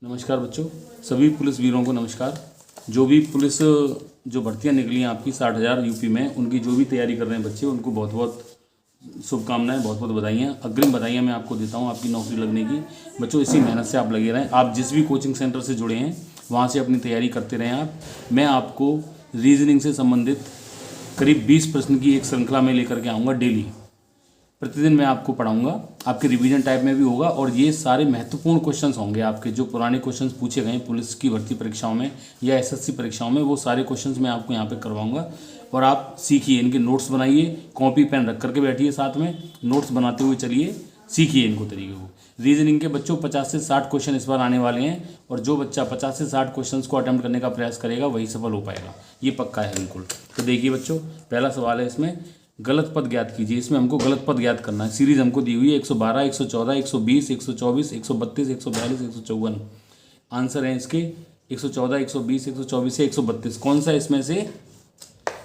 नमस्कार बच्चों, सभी पुलिस वीरों को नमस्कार। जो भी पुलिस जो भर्तियां निकली हैं आपकी 60,000 यूपी में, उनकी जो भी तैयारी कर रहे हैं बच्चे, उनको बहुत बहुत शुभकामनाएं, बहुत बहुत बधाइयाँ, अग्रिम बधाइयाँ मैं आपको देता हूँ आपकी नौकरी लगने की। बच्चों इसी मेहनत से आप लगे रहें। आप जिस भी कोचिंग सेंटर से जुड़े हैं वहाँ से अपनी तैयारी करते रहें आप। मैं आपको रीजनिंग से संबंधित करीब 20 प्रश्न की एक श्रृंखला में लेकर के आऊँगा डेली। प्रतिदिन मैं आपको पढ़ाऊंगा, आपके रिवीजन टाइप में भी होगा, और ये सारे महत्वपूर्ण क्वेश्चंस होंगे आपके जो पुराने क्वेश्चंस पूछे गए पुलिस की भर्ती परीक्षाओं में या एसएससी परीक्षाओं में, वो सारे क्वेश्चंस मैं आपको यहाँ पे करवाऊंगा। और आप सीखिए, इनके नोट्स बनाइए, कॉपी पेन रख करके बैठिए, साथ में नोट्स बनाते हुए चलिए, सीखिए इनको तरीके को। रीजनिंग के बच्चों 50 से 60 क्वेश्चन इस बार आने वाले हैं, और जो बच्चा 50 से 60 क्वेश्चन को अटेम्प्ट करने का प्रयास करेगा वही सफल हो पाएगा, ये पक्का है बिल्कुल। तो देखिए बच्चों, पहला सवाल है इसमें, गलत पद ज्ञात कीजिए। इसमें हमको गलत पद ज्ञात करना है। सीरीज हमको दी हुई है 112, 114, 120, 124, 132, 142, 154। आंसर है इसके 114, 120, 124 से 132। कौन सा इसमें से?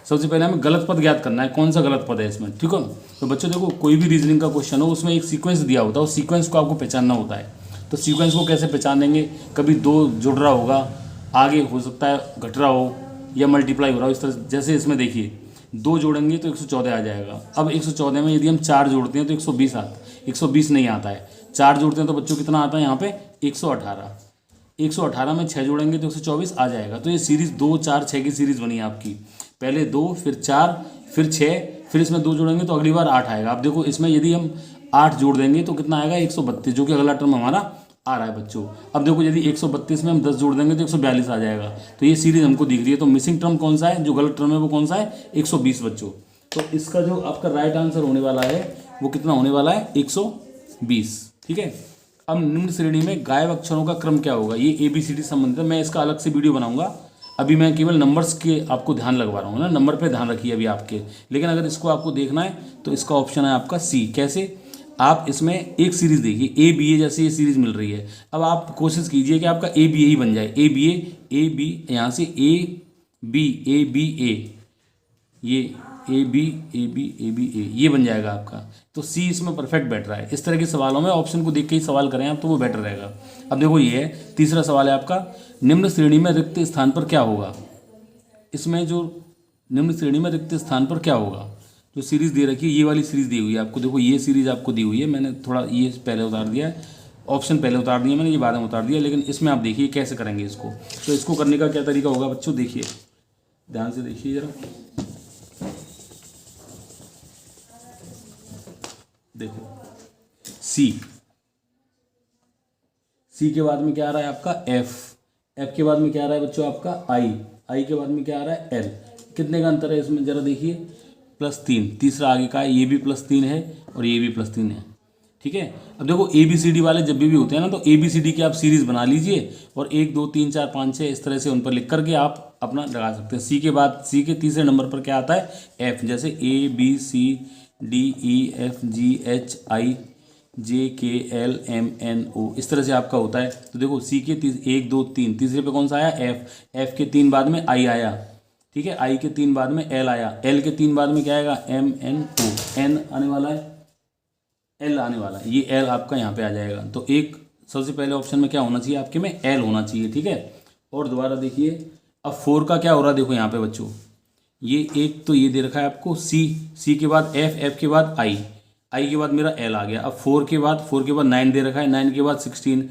सबसे पहले हमें गलत पद ज्ञात करना है, कौन सा गलत पद है इसमें, ठीक है। तो बच्चों देखो, कोई भी रीजनिंग का क्वेश्चन हो उसमें एक सीक्वेंस दिया होता है, उस सीक्वेंस को आपको पहचानना होता है। तो सीक्वेंस को कैसे पहचानेंगे? कभी 2 जुड़ रहा होगा, आगे हो सकता है घट रहा हो या मल्टीप्लाई हो रहा हो, इस तरह। जैसे इसमें देखिए 2 जोड़ेंगे तो 114 आ जाएगा। अब 114 में यदि हम 4 जोड़ते हैं तो 120 आता, 120 नहीं आता है। 4 जोड़ते हैं तो बच्चों कितना आता है यहाँ पे? 118। 118 में 6 जोड़ेंगे तो 124 आ जाएगा। तो ये सीरीज 2, 4, 6 की सीरीज बनी है आपकी। पहले 2, फिर 4, फिर 6, फिर इसमें 2 जोड़ेंगे तो अगली बार 8 आएगा। अब देखो इसमें यदि हम 8 जोड़ देंगे तो कितना आएगा? 132, जो कि अगला टर्म हमारा आ रहा है बच्चों। अब देखो, यदि 132 में हम 10 जोड़ देंगे तो 142 आ जाएगा। तो ये सीरीज हमको दिख रही है। तो मिसिंग टर्म कौन सा है? जो गलत टर्म है वो कौन सा है? 120 बच्चों। तो इसका जो आपका राइट आंसर होने वाला है वो कितना होने वाला है? 120, ठीक है। अब निम्न श्रेणी में गायब अक्षरों का क्रम क्या होगा? ये ABCD संबंधित है, मैं इसका अलग से वीडियो बनाऊंगा। अभी मैं केवल नंबर्स के आपको ध्यान लगवा रहा हूँ ना, नंबर पे ध्यान रखिए अभी आपके। लेकिन अगर इसको आपको देखना है तो इसका ऑप्शन है आपका C। कैसे? आप इसमें एक सीरीज देखिए, ABA जैसे ये सीरीज मिल रही है। अब आप कोशिश कीजिए कि आपका ABA ही बन जाए। ABA, AB, यहाँ से AB, ABA, ये AB, AB, ABA, ये बन जाएगा आपका। तो C इसमें परफेक्ट बैठ रहा है। इस तरह के सवालों में ऑप्शन को देख के ही सवाल करें आप तो वो बेटर रहेगा। अब देखो ये है, तीसरा सवाल है आपका, निम्न श्रेणी में रिक्त स्थान पर क्या होगा? इसमें जो निम्न श्रेणी में रिक्त स्थान पर क्या होगा, जो सीरीज दे रखी है, ये वाली सीरीज दी हुई है आपको। देखो ये सीरीज आपको दी हुई है, मैंने थोड़ा ये पहले उतार दिया है, ऑप्शन पहले उतार दिया मैंने, ये बाद में उतार दिया। लेकिन इसमें आप देखिए कैसे करेंगे इसको। तो इसको करने का क्या तरीका होगा बच्चों? देखिए, ध्यान से देखिए जरा, देखो सी के बाद में क्या आ रहा है आपका? एफ के बाद में क्या आ रहा है बच्चों आपका? आई के बाद में क्या आ रहा है? एल। कितने का अंतर है इसमें जरा देखिए? +3। तीसरा आगे का है, ये भी +3 है और ये भी +3 है, ठीक है। अब देखो ABCD वाले जब भी होते हैं ना, तो ABCD की आप सीरीज बना लीजिए और 1, 2, 3, 4, 5, 6 इस तरह से उन पर लिख करके आप अपना लगा सकते हैं। सी के बाद, सी के तीसरे नंबर पर क्या आता है? एफ। जैसे ABCDEFGHI JKLMNO, इस तरह से आपका होता है। तो देखो सी के 1, 2, 3, तीसरे पे कौन सा आया? एफ के 3 बाद में आई आया, ठीक है। आई के 3 बाद में एल आया, एल के 3 बाद में क्या आएगा? MNO, एन आने वाला है, एल आने वाला है, ये एल आपका यहाँ पे आ जाएगा। तो एक सबसे पहले ऑप्शन में क्या होना चाहिए आपके में? एल होना चाहिए, ठीक है। और दोबारा देखिए, अब 4 का क्या हो रहा है? देखो यहाँ पे बच्चों, ये एक तो ये दे रखा है आपको सी के बाद एफ के बाद आई के बाद मेरा एल आ गया। अब 4 के बाद 9 दे रखा है, 9 के बाद 16,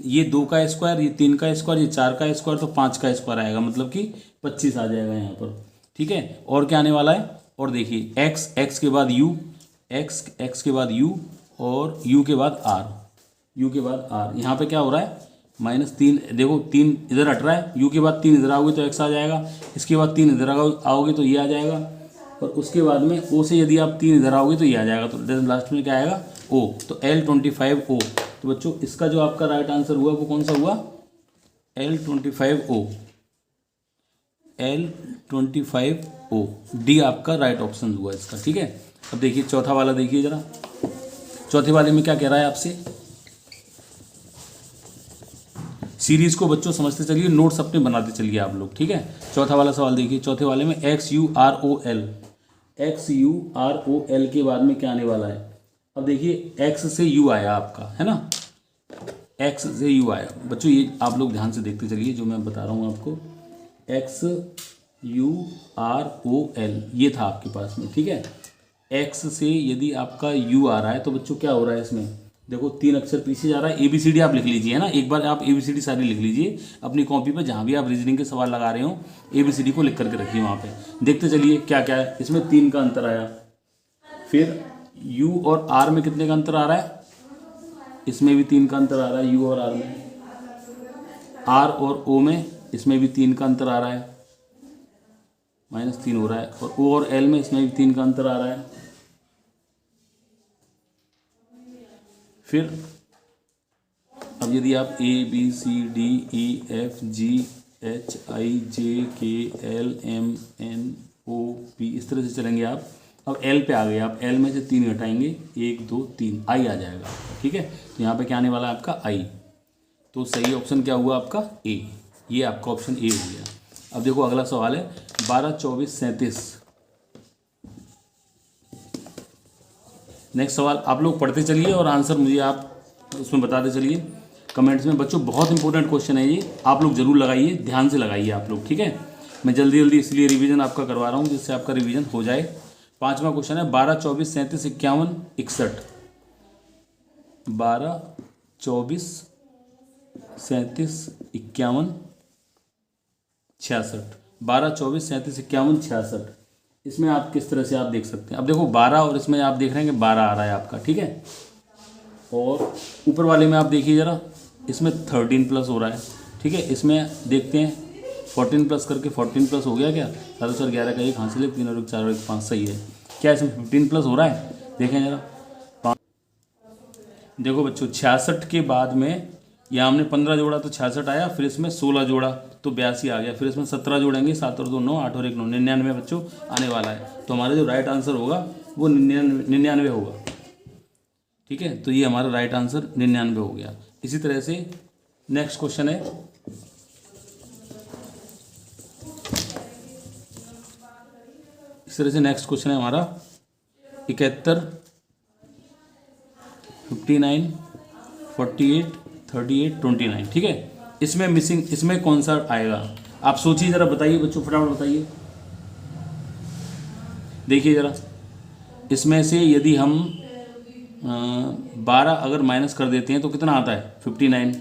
ये 2 का स्क्वायर, ये 3 का स्क्वायर, ये 4 का स्क्वायर, तो 5 का स्क्वायर आएगा, मतलब कि 25 आ जाएगा यहाँ पर, ठीक है। और क्या आने वाला है? और देखिए एक्स के बाद यू, एक्स के बाद यू, और यू के बाद आर, यहाँ पे क्या हो रहा है? -3। देखो 3 इधर हट रहा है, यू के बाद 3 इधर आओगे तो एक्स आ जाएगा, इसके बाद 3 इधर आओगे तो ये आ जाएगा, और उसके बाद में ओ से यदि आप 3 इधर आओगे तो ये आ जाएगा। तो लास्ट में क्या आएगा? ओ। तो L25O। तो बच्चों इसका जो आपका राइट आंसर हुआ वो कौन सा हुआ? L25O, L25O, डी आपका राइट ऑप्शन हुआ इसका, ठीक है। अब देखिए चौथा वाला, देखिए जरा, चौथे वाले में क्या कह रहा है आपसे? सीरीज को बच्चों समझते चलिए, नोट्स अपने बनाते चलिए आप लोग, ठीक है। चौथा वाला सवाल देखिए, चौथे वाले में XUROL के बाद में क्या आने वाला है? अब देखिए X से U आया आपका, है ना, एक्स से यू आया। बच्चों ये आप लोग ध्यान से देखते चलिए जो मैं बता रहा हूँ आपको, X U R O L ये था आपके पास में, ठीक है। एक्स से यदि आपका यू आ रहा है तो बच्चों क्या हो रहा है इसमें, देखो 3 अक्षर पीछे जा रहा है। ABCD आप लिख लीजिए, है ना, एक बार आप ABCD सारी लिख लीजिए अपनी कॉपी पे, जहाँ भी आप रीजनिंग के सवाल लगा रहे हो ABCD को लिख करके रखिए वहाँ पे। देखते चलिए क्या क्या है इसमें। 3 का अंतर आया। फिर U और R में कितने का अंतर आ रहा है, इसमें भी 3 का अंतर आ रहा है। U और R में, R और O में इसमें भी 3 का अंतर आ रहा है, -3 हो रहा है। और O और L में इसमें भी 3 का अंतर आ रहा है। फिर अब यदि आप ABCDEFGHIJKLMNOP इस तरह से चलेंगे आप। अब L पे आ गए आप, L में से 3 घटाएंगे, 1 2 3 I आ जाएगा, ठीक है। तो यहाँ पे क्या आने वाला है आपका I। तो सही ऑप्शन क्या हुआ आपका A, ये आपका ऑप्शन A हो गया। अब देखो अगला सवाल है 12 24 37। नेक्स्ट सवाल आप लोग पढ़ते चलिए और आंसर मुझे आप उसमें बताते चलिए कमेंट्स में। बच्चों बहुत इंपॉर्टेंट क्वेश्चन है ये, आप लोग जरूर लगाइए, ध्यान से लगाइए आप लोग, ठीक है। मैं जल्दी जल्दी इसलिए रिवीजन आपका करवा रहा हूँ जिससे आपका रिवीजन हो जाए। 5वां क्वेश्चन है 12 24 37 51 61। 12 24 37 51 66। 12 24 37 51 66। इसमें आप किस तरह से आप देख सकते हैं। अब देखो 12 और इसमें आप देख रहे हैं कि 12 आ रहा है आपका, ठीक है। और ऊपर वाले में आप देखिए ज़रा, इसमें 13 प्लस हो रहा है, ठीक है। इसमें देखते हैं 14 प्लस करके 14 प्लस हो गया क्या, 7 4 11 का 1 हासिल है, 3 और 1 4 और 1 5 सही है क्या। इसमें 15 प्लस हो रहा है, देखें ज़रा। देखो बच्चों 66 के बाद में यहाँ हमने 15 जोड़ा तो 66 आया, फिर इसमें 16 जोड़ा तो 82 आ गया, फिर इसमें 17 जोड़ेंगे, 7 और 2 9, 8 और 1 9, 99 बच्चों आने वाला है। तो हमारा जो राइट आंसर होगा वो 99 होगा, ठीक है। तो ये हमारा राइट आंसर 99 हो गया। इसी तरह से नेक्स्ट क्वेश्चन है, इस तरह से नेक्स्ट क्वेश्चन है हमारा 71 59 48 38 29, ठीक है। इसमें मिसिंग, इसमें कौन सा आएगा आप सोचिए ज़रा, बताइए बच्चों फटाफट बताइए। देखिए ज़रा, इसमें से यदि हम 12 अगर माइनस कर देते हैं तो कितना आता है 59।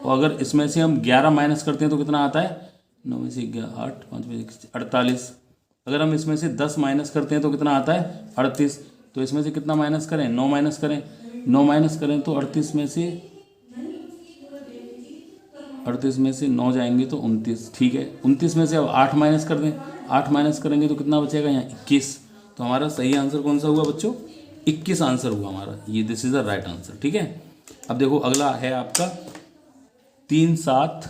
और अगर इसमें से हम 11 माइनस करते हैं तो कितना आता है, 9 में से 8 5 में 48। अगर हम इसमें से 10 माइनस करते हैं तो कितना आता है 38। तो इसमें से कितना माइनस करें, 9 माइनस करें, 9 माइनस करें तो 38 में से 9 जाएंगे तो 29, ठीक है। 29 में से अब 8 माइनस कर दें, 8 माइनस करेंगे तो कितना बचेगा यहाँ 21। तो हमारा सही आंसर कौन सा हुआ बच्चों, 21 आंसर हुआ हमारा, ये this is the right answer, ठीक है। अब देखो अगला है आपका 3 7,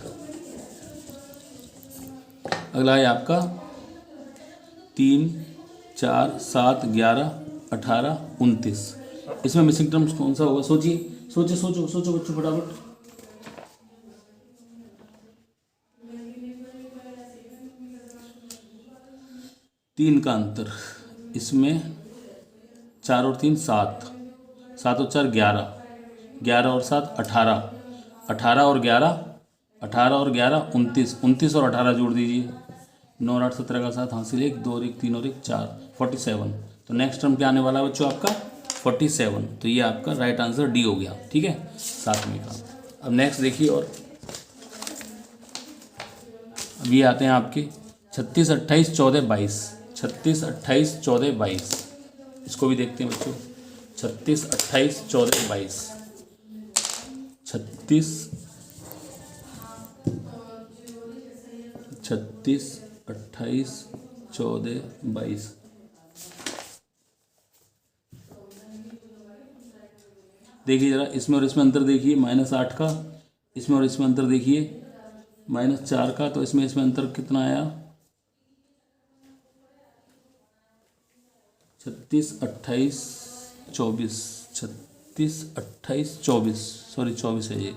अगला है आपका 3 4 7 11 18 29। इसमें मिसिंग टर्म्स कौन सा होगा, सोचिए सोचिए सोचो सोचो बच्चों फटाफट। तीन का अंतर, इसमें 4 और 3 7, 7 और 4 11, 11 और 7 18, 18 और 11 29, 29 और 18 जोड़ दीजिए, 9 और 8 17 का 7 हासिल 1 2 और 1 3 और 1 4 47। तो नेक्स्ट टर्म क्या आने वाला है बच्चों आपका 47। तो ये आपका राइट आंसर डी हो गया, ठीक है, 7वें का। अब नेक्स्ट देखिए, और अब ये आते हैं आपके 36 28 14 22, 36 28 14 22। इसको भी देखते हैं बच्चों, 36 28 14 22, 36 28 14 22। देखिए ज़रा, इसमें और इसमें अंतर देखिए, -8 का, इसमें और इसमें अंतर देखिए -4 का। तो इसमें अंतर कितना आया, 36 28 24, 36 28 24, सॉरी 24 है ये,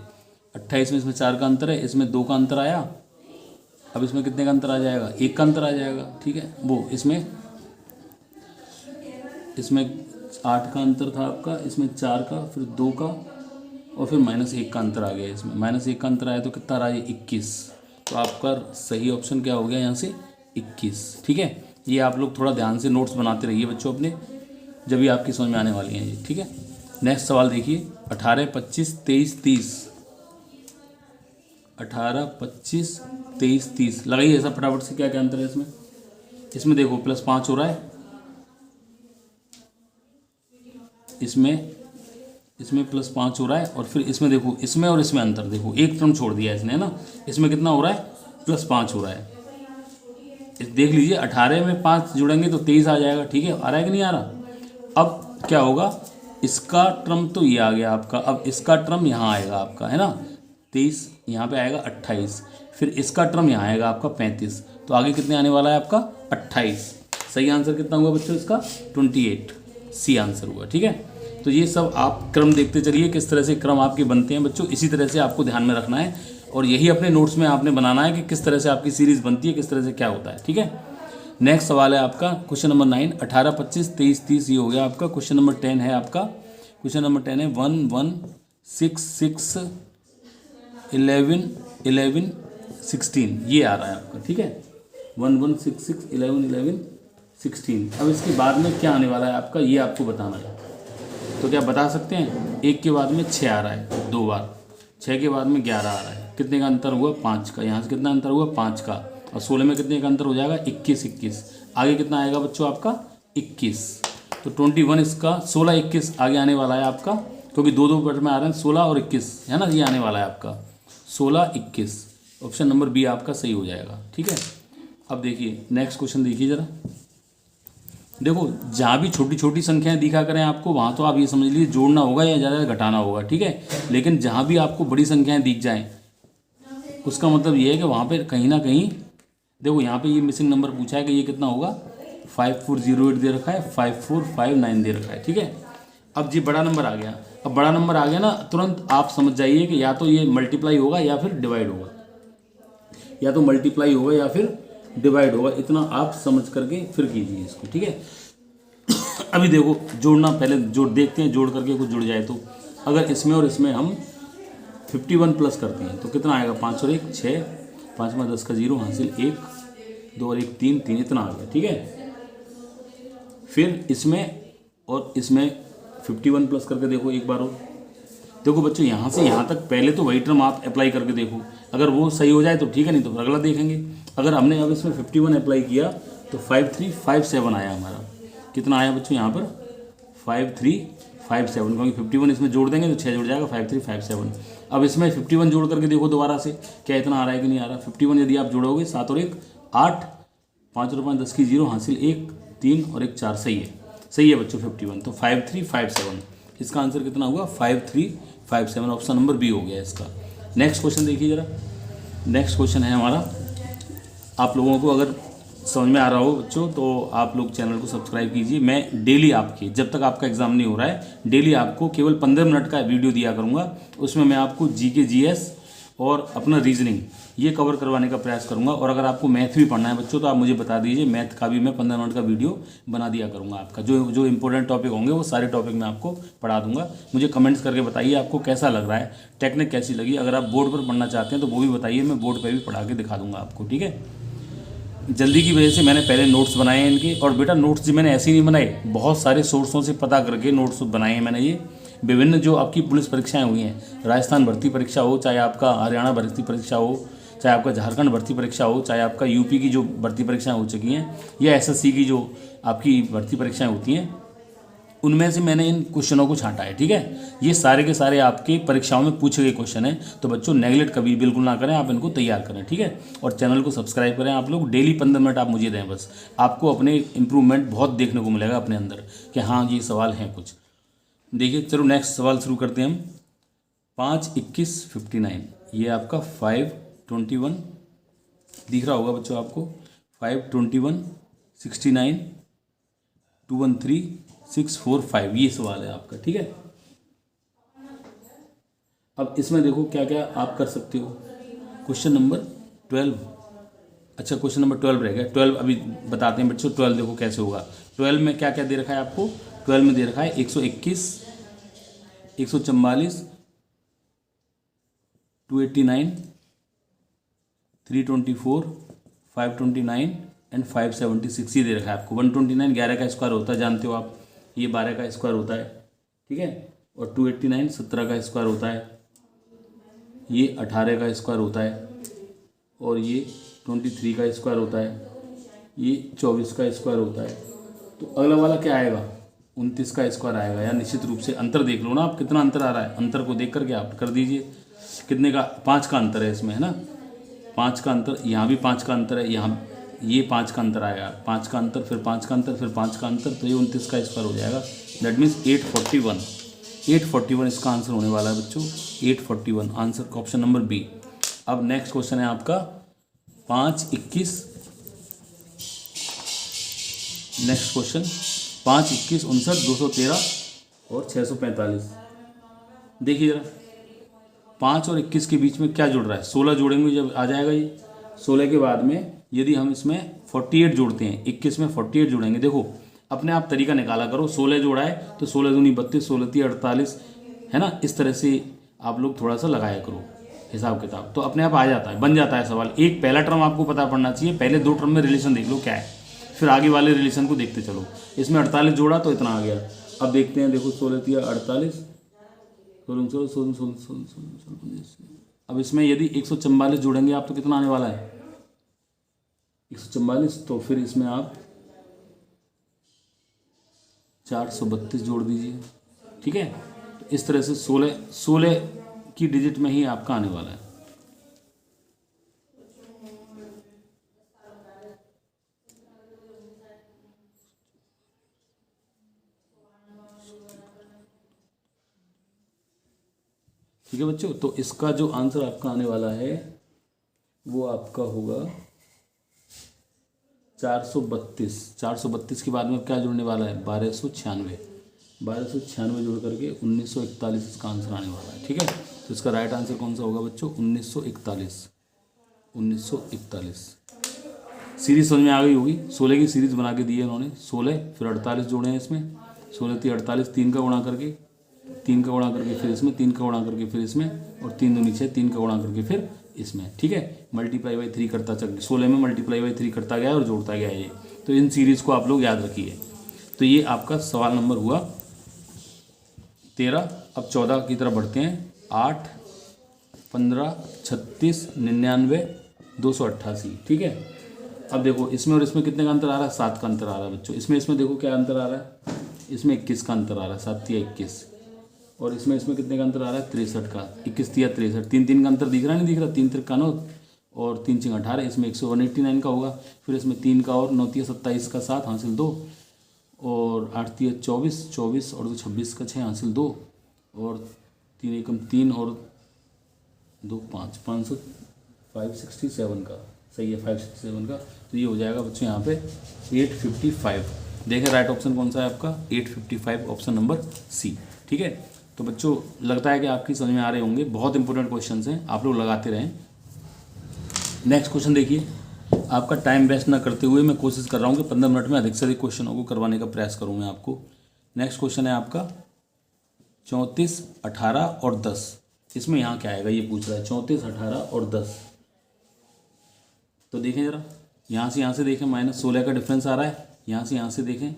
28 में इसमें 4 का अंतर है, इसमें 2 का अंतर आया। अब इसमें कितने का अंतर आ जाएगा, 1 का अंतर आ जाएगा, ठीक है। वो इसमें 8 का अंतर था आपका, इसमें 4 का, फिर 2 का, और फिर -1 का अंतर आ गया इसमें, -1 का अंतर आया तो कितना रहा ये 21। तो आपका सही ऑप्शन क्या हो गया यहाँ से 21। ठीक है, ये आप लोग थोड़ा ध्यान से नोट्स बनाते रहिए बच्चों अपने, जब भी आपकी समझ में आने वाली हैं ये। ठीक है, नेक्स्ट सवाल देखिए 18, 25, 23, 30। 18, 25, 23, 30 लगाइए ऐसा फटाफट से, क्या क्या अंतर है इसमें। इसमें देखो +5 हो रहा है, इसमें +5 हो रहा है, और फिर इसमें देखो, इसमें और इसमें अंतर देखो, एक टर्म छोड़ दिया है इसने, है ना। इसमें कितना हो रहा है +5 हो रहा है। देख लीजिए 18 में 5 जुड़ेंगे तो 23 आ जाएगा। ठीक है, आ रहा है कि नहीं आ रहा। अब क्या होगा, इसका टर्म तो ये आ गया आपका, अब इसका टर्म यहाँ आएगा आपका, है ना। 23 यहाँ पे आएगा 28, फिर इसका टर्म यहाँ आएगा आपका 35, तो आगे कितने आने वाला है आपका 28। सही आंसर कितना हुआ बच्चों इसका 28, सी आंसर हुआ। ठीक है, तो ये सब आप क्रम देखते चलिए, किस तरह से क्रम आपके बनते हैं बच्चों, इसी तरह से आपको ध्यान में रखना है, और यही अपने नोट्स में आपने बनाना है कि किस तरह से आपकी सीरीज़ बनती है, किस तरह से क्या होता है। ठीक है, नेक्स्ट सवाल है आपका क्वेश्चन नंबर 9, 18, 25, 23, 30 ये हो गया आपका। क्वेश्चन नंबर 10 है आपका, क्वेश्चन नंबर 10 है 1, 1, 6, 6, 11, 11, 16 ये आ रहा है आपका। ठीक है, 1, 1, 6, 6, 11, 11, 16। अब इसके बाद में क्या आने वाला है आपका, ये आपको बताना है। तो क्या बता सकते हैं, 1 के बाद में 6 आ रहा है 2 बार, 6 के बाद में 11 आ रहा है, कितने का अंतर हुआ 5 का, यहाँ से कितना अंतर हुआ 5 का, और 16 में कितने का अंतर हो जाएगा 21, 21। आगे कितना आएगा बच्चों आपका 21, तो 21 इसका 16, 21 आगे आने वाला है आपका, क्योंकि 2 2 में आ रहे हैं 16 और 21, है ना, ये आने वाला है आपका 16, 21। ऑप्शन नंबर बी आपका सही हो जाएगा। ठीक है, अब देखिए नेक्स्ट क्वेश्चन देखिए ज़रा। देखो जहाँ भी छोटी छोटी संख्याएं दिखा करें आपको, वहाँ तो आप ये समझ लीजिए जोड़ना होगा या ज़्यादा घटाना होगा। ठीक है, लेकिन जहाँ भी आपको बड़ी संख्याएं दिख जाएं, उसका मतलब ये है कि वहाँ पे कहीं ना कहीं, देखो यहाँ पे ये मिसिंग नंबर पूछा है कि ये कितना होगा 5408 दे रखा है, 5459 दे रखा है। ठीक है, अब जी बड़ा नंबर आ गया, अब बड़ा नंबर आ गया ना, तुरंत आप समझ जाइए कि या तो ये मल्टीप्लाई होगा या फिर डिवाइड होगा, या तो मल्टीप्लाई होगा या फिर डिवाइड होगा, इतना आप समझ करके फिर कीजिए इसको। ठीक है, अभी देखो जोड़ना, पहले जोड़ देखते हैं, जोड़ करके कुछ जुड़ जाए तो। अगर इसमें और इसमें हम 51 प्लस करते हैं तो कितना आएगा, 5 और 1 6, 5 में 10 का 0 हासिल 1, 2 और 1 3, 3 इतना आ गया। ठीक है, फिर इसमें और इसमें 51 प्लस करके देखो एक बार और। देखो बच्चों यहाँ से यहाँ तक पहले तो वही टर्म आप अप्लाई करके देखो, अगर वो सही हो जाए तो ठीक है, नहीं तो अगला देखेंगे। अगर हमने अब इसमें 51 अप्लाई किया तो 5357 आया हमारा, कितना आया बच्चों यहाँ पर 5357, क्योंकि 51 इसमें जोड़ देंगे तो 6 जुड़ जाएगा 5357। अब इसमें 51 जोड़ करके देखो दोबारा से, क्या इतना आ रहा है कि नहीं आ रहा। 51 यदि आप जोड़ोगे 7 और 1 8, 5 और 5 10 की 0 हासिल 1 3 और 1 4, सही है बच्चों 51। तो 5357 इसका आंसर कितना हुआ 5357, ऑप्शन नंबर बी हो गया इसका। नेक्स्ट क्वेश्चन देखिए ज़रा। नेक्स्ट क्वेश्चन है हमारा, आप लोगों को अगर समझ में आ रहा हो बच्चों तो आप लोग चैनल को सब्सक्राइब कीजिए। मैं डेली आपकी, जब तक आपका एग्ज़ाम नहीं हो रहा है, डेली आपको केवल 15 मिनट का वीडियो दिया करूँगा। उसमें मैं आपको जीके जीएस और अपना रीजनिंग ये कवर करवाने का प्रयास करूंगा। और अगर आपको मैथ भी पढ़ना है बच्चों तो आप मुझे बता दीजिए, मैथ का भी मैं 15 मिनट का वीडियो बना दिया करूंगा आपका। जो इंपॉर्टेंट टॉपिक होंगे वो सारे टॉपिक मैं आपको पढ़ा दूंगा। मुझे कमेंट्स करके बताइए आपको कैसा लग रहा है, टेक्निक कैसी लगी। अगर आप बोर्ड पर पढ़ना चाहते हैं तो वो भी बताइए, मैं बोर्ड पर भी पढ़ा के दिखा दूंगा आपको। ठीक है, जल्दी की वजह से मैंने पहले नोट्स बनाए हैं इनके। और बेटा नोट्स जी मैंने ऐसे ही नहीं बनाए, बहुत सारे सोर्सों से पता करके नोट्स बनाए हैं मैंने। ये विभिन्न जो आपकी पुलिस परीक्षाएं हुई हैं, राजस्थान भर्ती परीक्षा हो, चाहे आपका हरियाणा भर्ती परीक्षा हो, चाहे आपका झारखंड भर्ती परीक्षा हो, चाहे आपका यूपी की जो भर्ती परीक्षाएं हो चुकी हैं, या एसएससी की जो आपकी भर्ती परीक्षाएं होती हैं, उनमें से मैंने इन क्वेश्चनों को छांटा है। ठीक है, ये सारे के सारे आपके परीक्षाओं में पूछे गए क्वेश्चन हैं। तो बच्चों नेगलेक्ट कभी बिल्कुल ना करें, आप इनको तैयार करें। ठीक है, और चैनल को सब्सक्राइब करें। आप लोग डेली 15 मिनट आप मुझे दें, बस आपको अपने इंप्रूवमेंट बहुत देखने को मिलेगा अपने अंदर कि हाँ ये सवाल हैं कुछ। देखिए चलो नेक्स्ट सवाल शुरू करते हैं हम। 5 21 59 ये आपका 521 दिख रहा होगा बच्चों आपको। 521 69 213 645 ये सवाल है आपका। ठीक है, अब इसमें देखो क्या क्या आप कर सकते हो। क्वेश्चन नंबर 12, अच्छा क्वेश्चन नंबर 12 रहेगा। 12 अभी बताते हैं बच्चों। 12 देखो कैसे होगा। 12 में क्या क्या दे रखा है आपको। 12 में दे रखा है 121 144 289, 324, 529 एंड 576 ये दे रखा है आपको। 129 11 का स्क्वायर होता है, जानते हो आप, ये 12 का स्क्वायर होता है, ठीक है। और 289 17 का स्क्वायर होता है, ये 18 का स्क्वायर होता है, और ये 23 का स्क्वायर होता है, ये 24 का स्क्वायर होता है। तो अगला वाला क्या आएगा, 29 का स्क्वायर आएगा। यार निश्चित रूप से अंतर देख लो ना आप, कितना अंतर आ रहा है, अंतर को देख करके आप कर दीजिए। कितने का, 5 का अंतर है इसमें, है ना, 5 का अंतर, यहाँ भी 5 का अंतर है, यहाँ ये 5 का अंतर आएगा, 5 का अंतर, फिर 5 का अंतर, फिर 5 का अंतर, तो ये 29 का स्क्वायर हो जाएगा। दैट मीन्स 841 इसका आंसर होने वाला है बच्चों, 841 आंसर का ऑप्शन नंबर बी। अब नेक्स्ट क्वेश्चन है आपका 5 21, नेक्स्ट क्वेश्चन 5 21 59 213 और 645। देखिए जरा 5 और 21 के बीच में क्या जुड़ रहा है, 16 जोड़ेंगे जब आ जाएगा ये। 16 के बाद में यदि हम इसमें 48 जोड़ते हैं, 21 में 48 जोड़ेंगे, देखो अपने आप तरीका निकाला करो। 16 जोड़ा है तो 16 दूनी 32, 16 ती 48, है ना। इस तरह से आप लोग थोड़ा सा लगाया करो हिसाब किताब, तो अपने आप आ जाता है, बन जाता है सवाल। एक पहला टर्म आपको पता पड़ना चाहिए, पहले 2 टर्म में रिलेशन देख लो क्या है, फिर आगे वाले रिलेशन को देखते चलो। इसमें 48 जोड़ा तो इतना आ गया। अब देखते हैं, देखो 16 ती 48, 16। अब इसमें यदि 144 जोड़ेंगे आप तो कितना आने वाला है, 144। तो फिर इसमें आप 432 जोड़ दीजिए, ठीक है। तो इस तरह से 16 की डिजिट में ही आपका आने वाला है। ठीक है बच्चों, तो इसका जो आंसर आपका आने वाला है वो आपका होगा 432। 432 के बाद में क्या जुड़ने वाला है, 1296। 1296 जोड़ करके 1941 इसका आंसर आने वाला है, ठीक है। तो इसका राइट आंसर कौन सा होगा बच्चों, 1941। 1941 सीरीज समझ में आ गई होगी। 16 की सीरीज बना के दी है उन्होंने, 16 फिर 48 जोड़े हैं इसमें, 16 ती 48, 3 का गुणा करके, 3 का गुणा करके फिर इसमें, 3 का गुणा करके फिर इसमें, और 3 दूनी 6, 3 का गुणा करके फिर इसमें, ठीक है। मल्टीप्लाई बाई 3 करता चल, 16 में मल्टीप्लाई बाई 3 करता गया और जोड़ता गया ये। तो इन सीरीज़ को आप लोग याद रखिए। तो ये आपका सवाल नंबर हुआ 13। अब 14 की तरफ बढ़ते हैं। 8 15 36 99 288, ठीक है। अब देखो इसमें और इसमें कितने का अंतर आ रहा है, 7 का अंतर आ रहा है बच्चों। इसमें देखो क्या अंतर आ रहा है, इसमें 21 का अंतर आ रहा है, 7 या 21। और इसमें कितने का अंतर आ रहा है, 63 का, 21 या 63, 3 का अंतर दिख रहा है, नहीं दिख रहा, 3 3 का 9 और 3 6 18, इसमें 189 का होगा। फिर इसमें 3 का और 9 3 27 का 7 हासिल 2, और 8 3 24, 24 और 26 का 6 हासिल 2, और 3 एकम 3 और 2 5, 567 का, सही है 567 का। तो ये हो जाएगा बच्चों यहाँ पे 855। देखें राइट ऑप्शन कौन सा है आपका, 855 ऑप्शन नंबर सी, ठीक है। तो बच्चों लगता है कि आपकी समझ में आ रहे होंगे, बहुत इंपॉर्टेंट क्वेश्चंस हैं, आप लोग लगाते रहें। नेक्स्ट क्वेश्चन देखिए, आपका टाइम वेस्ट ना करते हुए मैं कोशिश कर रहा हूँ कि 15 मिनट में अधिक से अधिक क्वेश्चनों को करवाने का प्रयास करूँ मैं आपको। नेक्स्ट क्वेश्चन है आपका 34 18 और 10। इसमें यहाँ क्या आएगा ये पूछ रहा है, 34 18 और 10। तो देखें ज़रा, यहाँ से देखें, -16 का डिफरेंस आ रहा है, यहाँ से देखें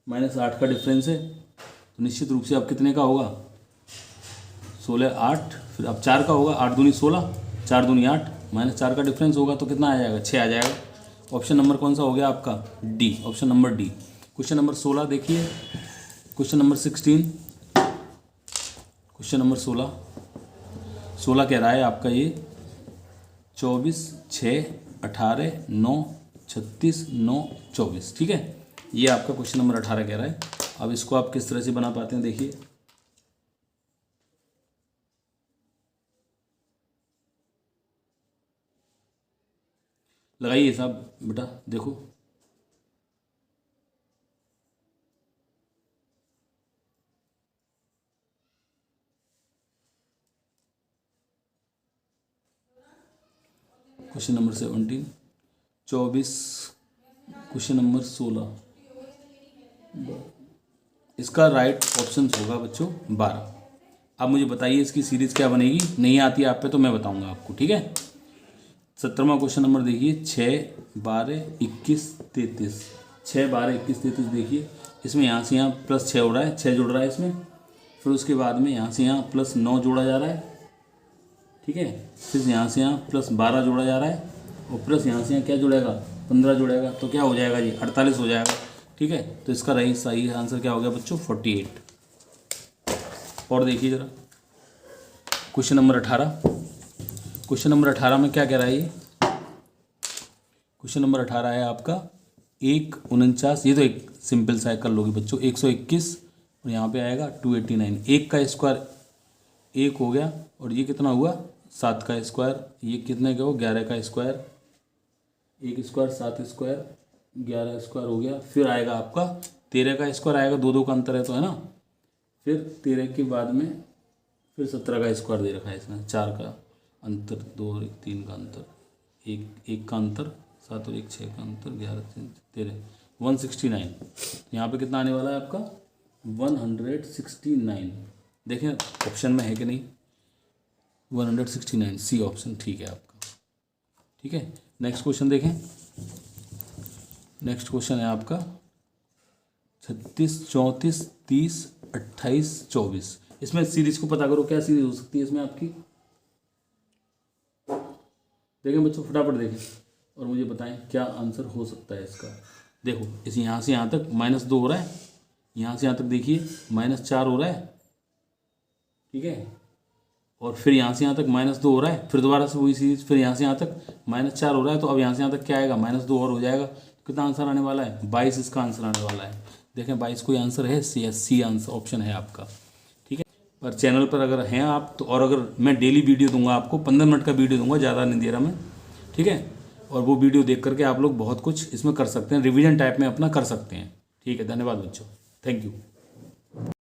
-8 का डिफरेंस है। तो निश्चित रूप से अब कितने का होगा, 16 8, फिर अब 4 का होगा, 8 दूनी 16, 4 दूनी 8, -4 का डिफरेंस होगा तो कितना आ जाएगा, 6 आ जाएगा। ऑप्शन नंबर कौन सा हो गया आपका, D, option number D. Question number 16 देखिए, क्वेश्चन नंबर 16, क्वेश्चन नंबर 16 कह रहा है आपका ये 24 6 18 9 36 9 24, ठीक है। ये आपका क्वेश्चन नंबर 18 कह रहा है। अब इसको आप किस तरह से बना पाते हैं देखिए, लगाइए साहब बेटा, देखो क्वेश्चन नंबर 17, 24, क्वेश्चन नंबर 16, इसका राइट ऑप्शन होगा बच्चों 12। आप मुझे बताइए इसकी सीरीज़ क्या बनेगी, नहीं आती है आप पे तो मैं बताऊंगा आपको, ठीक है। 17वां क्वेश्चन नंबर देखिए, 6, 12, 21, 33। 6, 12, 21, 33 देखिए, इसमें यहाँ से यहाँ प्लस 6 हो रहा है, 6 जुड़ रहा है इसमें, फिर उसके बाद में यहाँ से यहाँ प्लस 9 जोड़ा जा रहा है, ठीक है। फिर यहाँ से यहाँ प्लस 12 जोड़ा जा रहा है, और प्लस यहाँ से यहाँ क्या जुड़ेगा, 15 जुड़ेगा, तो क्या हो जाएगा जी, 48 हो जाएगा, ठीक है। तो इसका सही आंसर क्या हो गया बच्चों, 48। और देखिए ज़रा क्वेश्चन नंबर 18। क्वेश्चन नंबर 18 में क्या कह रहा है ये, क्वेश्चन नंबर 18 है आपका 149, ये तो एक सिंपल सा कर लोगे बच्चों, 121 और यहाँ पे आएगा 289। 1 का स्क्वायर 1 हो गया, और ये कितना हुआ 7 का स्क्वायर, ये कितने का हो 11 का स्क्वायर, 1 स्क्वायर 7 स्क्वायर 11 स्क्वायर हो गया। फिर आएगा आपका 13 का स्क्वायर आएगा, 2 का अंतर है तो, है ना। फिर 13 के बाद में फिर 17 का स्क्वायर दे रखा है इसमें, 4 का अंतर, 2 और 1 3 का अंतर, 1 का अंतर, 7 और 1 6 का अंतर, 11 3 13, 169। यहाँ पे कितना आने वाला है आपका 169। देखें ऑप्शन में है कि नहीं, 169 सी ऑप्शन ठीक है आपका, ठीक है। नेक्स्ट क्वेश्चन देखें, नेक्स्ट क्वेश्चन है आपका 36, 34, 30, 28, 24। इसमें सीरीज को पता करो क्या सीरीज हो सकती है इसमें आपकी, देखें बच्चों फटाफट देखें और मुझे बताएं क्या आंसर हो सकता है इसका। देखो इस यहाँ से यहाँ तक -2 हो रहा है, यहाँ से यहाँ तक देखिए -4 हो रहा है, ठीक है। और फिर यहाँ से यहाँ तक -2 हो रहा है, फिर दोबारा से वही सीरीज, फिर यहाँ से यहाँ तक -4 हो रहा है, तो अब यहाँ से यहाँ तक क्या आएगा -2 और हो जाएगा, कितना आंसर आने वाला है 22 इसका आंसर आने वाला है। देखें 22 कोई आंसर है, सी आंसर ऑप्शन है आपका, ठीक है। पर चैनल पर अगर हैं आप तो, और अगर मैं डेली वीडियो दूंगा आपको, 15 मिनट का वीडियो दूंगा, ज़्यादा नहीं दे रहा मैं, ठीक है। और वो वीडियो देख करके आप लोग बहुत कुछ इसमें कर सकते हैं, रिवीजन टाइप में अपना कर सकते हैं, ठीक है। धन्यवाद बच्चों, थैंक यू।